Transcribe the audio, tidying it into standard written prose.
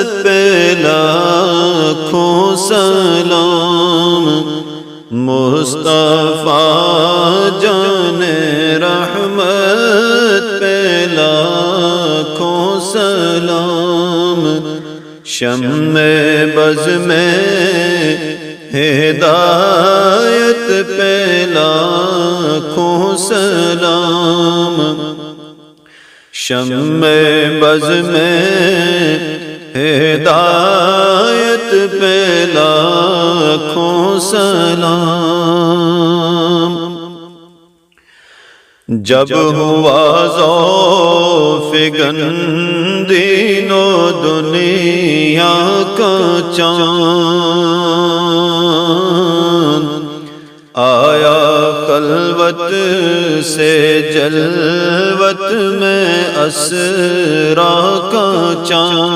पे लाखों सलाम। मुस्तफा जाने रहमत पे लाखों सलाम। शम्मे बज़ में हिदायत पे लाखों सलाम। शम्मे बज़ में हिदायत पे लाखों सलाम। जब हुआ ज़ौफ़-ए-गन दीनो दुनिया का चाँद, आया खलवत से जलवत में असरा का चाँद।